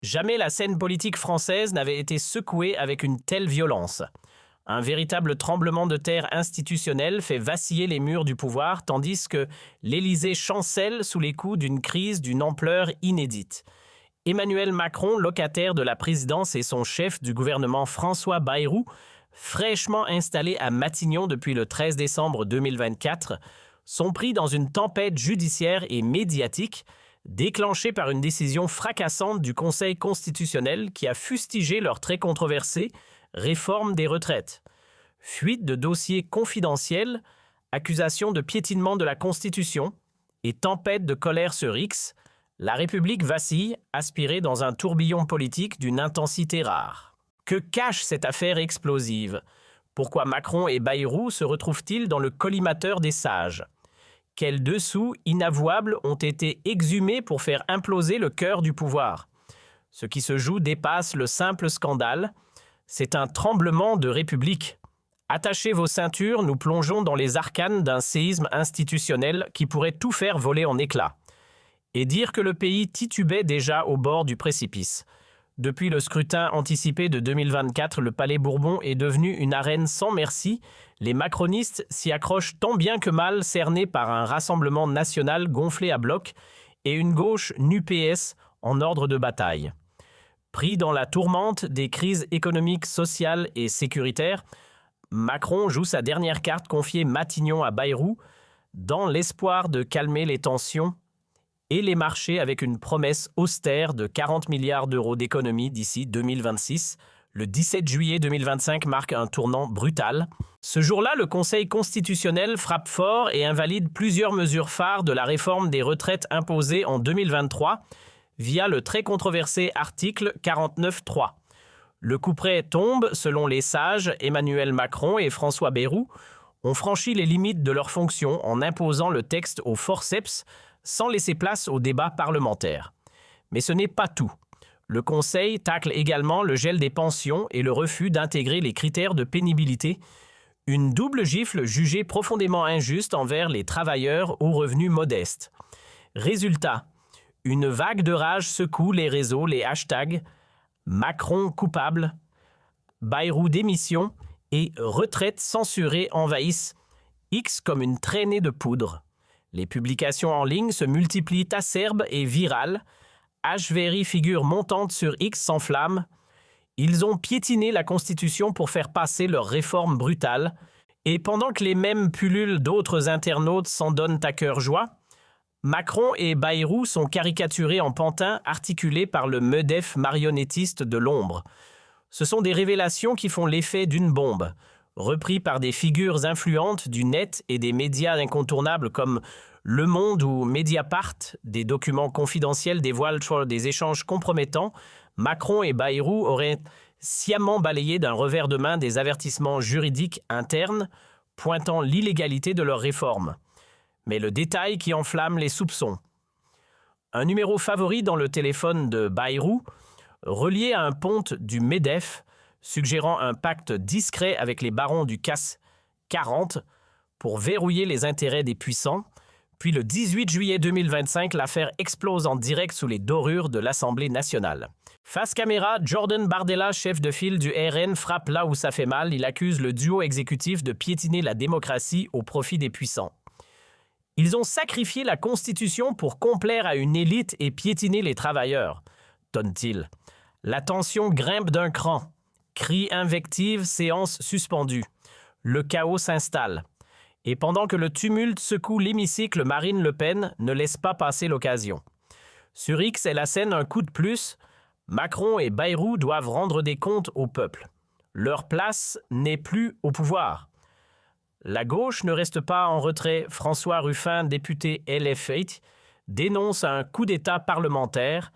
Jamais la scène politique française n'avait été secouée avec une telle violence. Un véritable tremblement de terre institutionnel fait vaciller les murs du pouvoir, tandis que l'Élysée chancelle sous les coups d'une crise d'une ampleur inédite. Emmanuel Macron, locataire de la présidence, et son chef du gouvernement François Bayrou, fraîchement installé à Matignon depuis le 13 décembre 2024, sont pris dans une tempête judiciaire et médiatique déclenchée par une décision fracassante du Conseil constitutionnel qui a fustigé leur très controversée réforme des retraites. Fuite de dossiers confidentiels, accusation de piétinement de la Constitution et tempête de colère sur X, la République vacille, aspirée dans un tourbillon politique d'une intensité rare. Que cache cette affaire explosive? Pourquoi Macron et Bayrou se retrouvent-ils dans le collimateur des sages? Quels dessous inavouables ont été exhumés pour faire imploser le cœur du pouvoir? Ce qui se joue dépasse le simple scandale. C'est un tremblement de république. Attachez vos ceintures, nous plongeons dans les arcanes d'un séisme institutionnel qui pourrait tout faire voler en éclats. Et dire que le pays titubait déjà au bord du précipice. Depuis le scrutin anticipé de 2024, le Palais Bourbon est devenu une arène sans merci. Les macronistes s'y accrochent tant bien que mal, cernés par un rassemblement national gonflé à bloc et une gauche NUPES en ordre de bataille. Pris dans la tourmente des crises économiques, sociales et sécuritaires, Macron joue sa dernière carte confiée Matignon à Bayrou dans l'espoir de calmer les tensions et les marchés avec une promesse austère de 40 milliards d'euros d'économies d'ici 2026. Le 17 juillet 2025 marque un tournant brutal. Ce jour-là, le Conseil constitutionnel frappe fort et invalide plusieurs mesures phares de la réforme des retraites imposée en 2023 via le très controversé article 49.3. Le couperet tombe, selon les sages, Emmanuel Macron et François Bayrou ont franchi les limites de leurs fonctions en imposant le texte au forceps sans laisser place au débat parlementaire. Mais ce n'est pas tout. Le Conseil tacle également le gel des pensions et le refus d'intégrer les critères de pénibilité, une double gifle jugée profondément injuste envers les travailleurs aux revenus modestes. Résultat, une vague de rage secoue les réseaux, les hashtags Macron coupable, Bayrou démission et retraite censurée envahissent X comme une traînée de poudre. Les publications en ligne se multiplient acerbes et virales. HVRI figure montante sur X s'enflamme. Ils ont piétiné la Constitution pour faire passer leur réforme brutale. Et pendant que les mêmes pullulent d'autres internautes s'en donnent à cœur joie, Macron et Bayrou sont caricaturés en pantins articulés par le MEDEF marionnettiste de l'ombre. Ce sont des révélations qui font l'effet d'une bombe. Repris par des figures influentes du net et des médias incontournables comme Le Monde ou Mediapart, des documents confidentiels dévoilent des échanges compromettants, Macron et Bayrou auraient sciemment balayé d'un revers de main des avertissements juridiques internes pointant l'illégalité de leur réforme. Mais le détail qui enflamme les soupçons. Un numéro favori dans le téléphone de Bayrou, relié à un ponte du MEDEF, suggérant un pacte discret avec les barons du CAC 40 pour verrouiller les intérêts des puissants. Puis le 18 juillet 2025, l'affaire explose en direct sous les dorures de l'Assemblée nationale. Face caméra, Jordan Bardella, chef de file du RN, frappe là où ça fait mal. Il accuse le duo exécutif de piétiner la démocratie au profit des puissants. Ils ont sacrifié la Constitution pour complaire à une élite et piétiner les travailleurs, tonne-t-il. La tension grimpe d'un cran. Cris, invectives, séance suspendue. Le chaos s'installe. Et pendant que le tumulte secoue l'hémicycle, Marine Le Pen ne laisse pas passer l'occasion. Sur X, elle assène un coup de plus. Macron et Bayrou doivent rendre des comptes au peuple. Leur place n'est plus au pouvoir. La gauche ne reste pas en retrait. François Ruffin, député LFI, dénonce un coup d'État parlementaire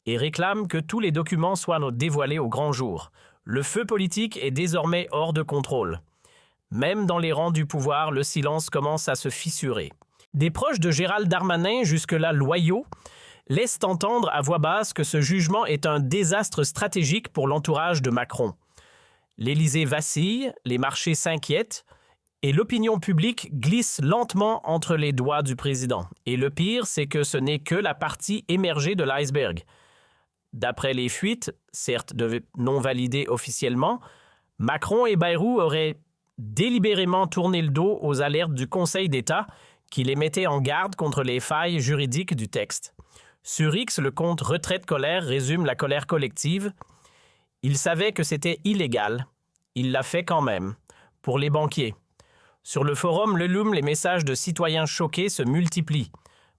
et réclame que tous les documents soient dévoilés au grand jour. Le feu politique est désormais hors de contrôle. Même dans les rangs du pouvoir, le silence commence à se fissurer. Des proches de Gérald Darmanin, jusque-là loyaux, laissent entendre à voix basse que ce jugement est un désastre stratégique pour l'entourage de Macron. L'Élysée vacille, les marchés s'inquiètent, et l'opinion publique glisse lentement entre les doigts du président. Et le pire, c'est que ce n'est que la partie émergée de l'iceberg. D'après les fuites, certes non validées officiellement, Macron et Bayrou auraient délibérément tourné le dos aux alertes du Conseil d'État qui les mettait en garde contre les failles juridiques du texte. Sur X, le compte Retraite Colère résume la colère collective. Il savait que c'était illégal. Il l'a fait quand même. Pour les banquiers. Sur le forum Leloum, les messages de citoyens choqués se multiplient.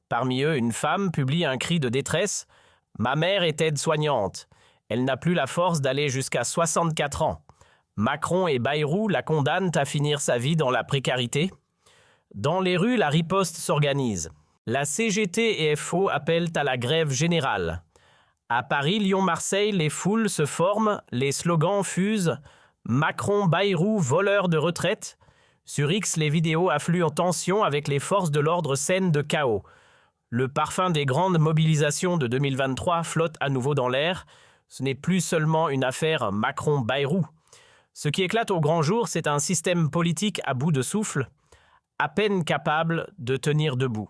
Parmi eux, une femme publie un cri de détresse. « Ma mère est aide-soignante. Elle n'a plus la force d'aller jusqu'à 64 ans. Macron et Bayrou la condamnent à finir sa vie dans la précarité. » Dans les rues, la riposte s'organise. La CGT et FO appellent à la grève générale. À Paris, Lyon, Marseille, les foules se forment, les slogans fusent. Macron, Bayrou, voleurs de retraite. Sur X, les vidéos affluent en tension avec les forces de l'ordre scène de chaos. Le parfum des grandes mobilisations de 2023 flotte à nouveau dans l'air. Ce n'est plus seulement une affaire Macron-Bayrou. Ce qui éclate au grand jour, c'est un système politique à bout de souffle, à peine capable de tenir debout.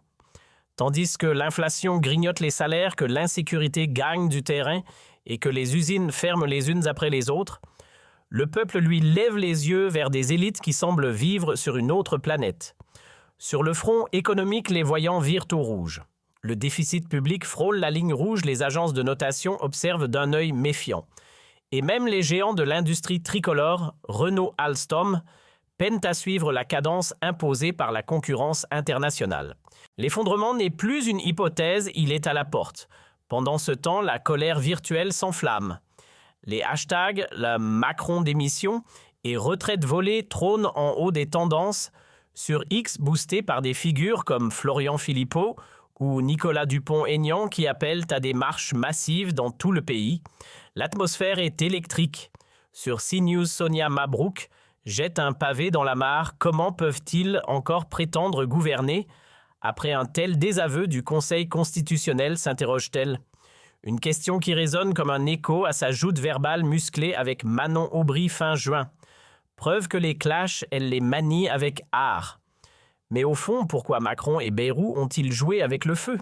Tandis que l'inflation grignote les salaires, que l'insécurité gagne du terrain et que les usines ferment les unes après les autres, le peuple lui lève les yeux vers des élites qui semblent vivre sur une autre planète. Sur le front économique, les voyants virent au rouge. Le déficit public frôle la ligne rouge, les agences de notation observent d'un œil méfiant. Et même les géants de l'industrie tricolore, Renault, Alstom, peinent à suivre la cadence imposée par la concurrence internationale. L'effondrement n'est plus une hypothèse, il est à la porte. Pendant ce temps, la colère virtuelle s'enflamme. Les hashtags « la Macron démission » et « retraite volée » trônent en haut des tendances, sur X boostés par des figures comme Florian Philippot ou Nicolas Dupont-Aignan qui appellent à des marches massives dans tout le pays. L'atmosphère est électrique. Sur CNews, Sonia Mabrouk jette un pavé dans la mare. Comment peuvent-ils encore prétendre gouverner? Après un tel désaveu du Conseil constitutionnel, s'interroge-t-elle. Une question qui résonne comme un écho à sa joute verbale musclée avec Manon Aubry fin juin. Preuve que les clashs, elle les manie avec art. Mais au fond, pourquoi Macron et Bayrou ont-ils joué avec le feu?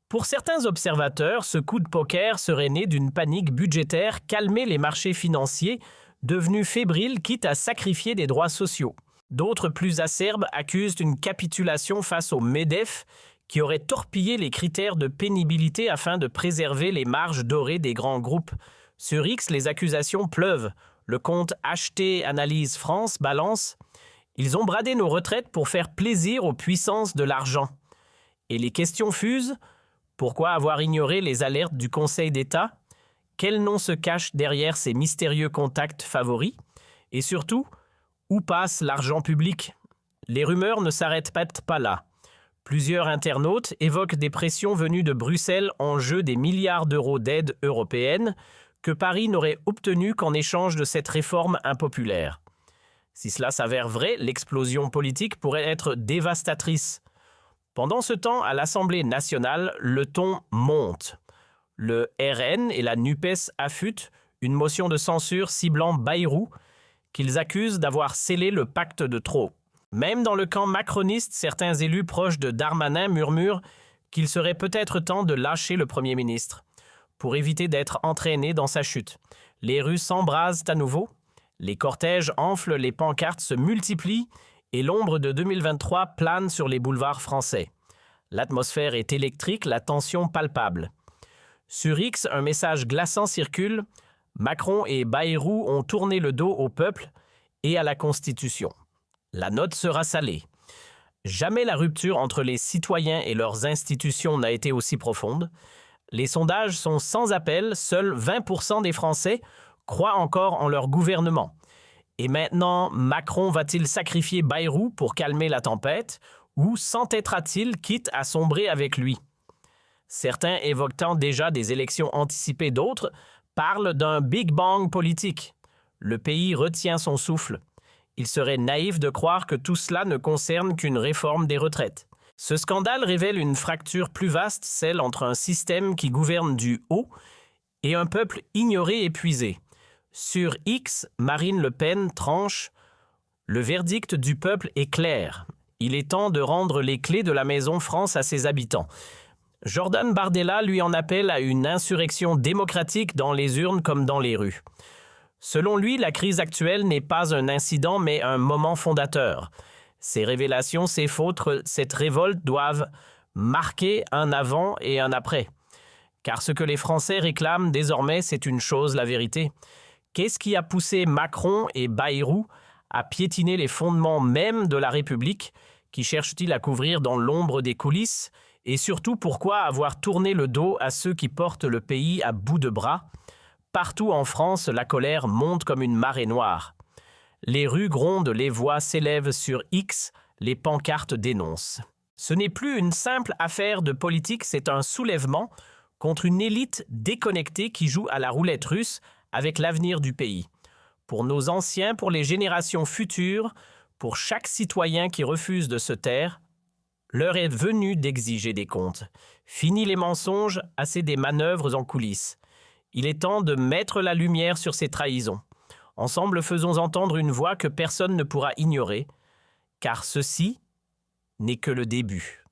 Pour certains observateurs, ce coup de poker serait né d'une panique budgétaire calmer les marchés financiers, devenus fébriles quitte à sacrifier des droits sociaux. D'autres plus acerbes accusent une capitulation face au MEDEF qui aurait torpillé les critères de pénibilité afin de préserver les marges dorées des grands groupes. Sur X, les accusations pleuvent. Le compte Acheter Analyse France balance. Ils ont bradé nos retraites pour faire plaisir aux puissances de l'argent. Et les questions fusent. Pourquoi avoir ignoré les alertes du Conseil d'État? Quel nom se cache derrière ces mystérieux contacts favoris? Et surtout, où passe l'argent public? Les rumeurs ne s'arrêtent pas là. Plusieurs internautes évoquent des pressions venues de Bruxelles en jeu des milliards d'euros d'aide européenne que Paris n'aurait obtenu qu'en échange de cette réforme impopulaire. Si cela s'avère vrai, l'explosion politique pourrait être dévastatrice. Pendant ce temps, à l'Assemblée nationale, le ton monte. Le RN et la NUPES affûtent une motion de censure ciblant Bayrou, qu'ils accusent d'avoir scellé le pacte de trop. Même dans le camp macroniste, certains élus proches de Darmanin murmurent qu'il serait peut-être temps de lâcher le Premier ministre pour éviter d'être entraîné dans sa chute. Les rues s'embrasent à nouveau, les cortèges enflent, les pancartes se multiplient et l'ombre de 2023 plane sur les boulevards français. L'atmosphère est électrique, la tension palpable. Sur X, un message glaçant circule. Macron et Bayrou ont tourné le dos au peuple et à la Constitution. La note sera salée. Jamais la rupture entre les citoyens et leurs institutions n'a été aussi profonde. Les sondages sont sans appel, seuls 20% des Français croient encore en leur gouvernement. Et maintenant, Macron va-t-il sacrifier Bayrou pour calmer la tempête ou s'entêtera-t-il quitte à sombrer avec lui? Certains évoquant déjà des élections anticipées, d'autres parlent d'un Big Bang politique. Le pays retient son souffle. Il serait naïf de croire que tout cela ne concerne qu'une réforme des retraites. Ce scandale révèle une fracture plus vaste, celle entre un système qui gouverne du haut et un peuple ignoré et épuisé. Sur X, Marine Le Pen tranche « Le verdict du peuple est clair. Il est temps de rendre les clés de la maison France à ses habitants. » Jordan Bardella lui en appelle à une insurrection démocratique dans les urnes comme dans les rues. Selon lui, la crise actuelle n'est pas un incident mais un moment fondateur. Ces révélations, ces fautes, cette révolte doivent marquer un avant et un après. Car ce que les Français réclament désormais, c'est une chose, la vérité. Qu'est-ce qui a poussé Macron et Bayrou à piétiner les fondements même de la République? Qui cherche-t-il à couvrir dans l'ombre des coulisses? Et surtout, pourquoi avoir tourné le dos à ceux qui portent le pays à bout de bras? Partout en France, la colère monte comme une marée noire. Les rues grondent, les voix s'élèvent sur X, les pancartes dénoncent. Ce n'est plus une simple affaire de politique, c'est un soulèvement contre une élite déconnectée qui joue à la roulette russe avec l'avenir du pays. Pour nos anciens, pour les générations futures, pour chaque citoyen qui refuse de se taire, l'heure est venue d'exiger des comptes. Fini les mensonges, assez des manœuvres en coulisses. Il est temps de mettre la lumière sur ces trahisons. Ensemble, faisons entendre une voix que personne ne pourra ignorer, car ceci n'est que le début.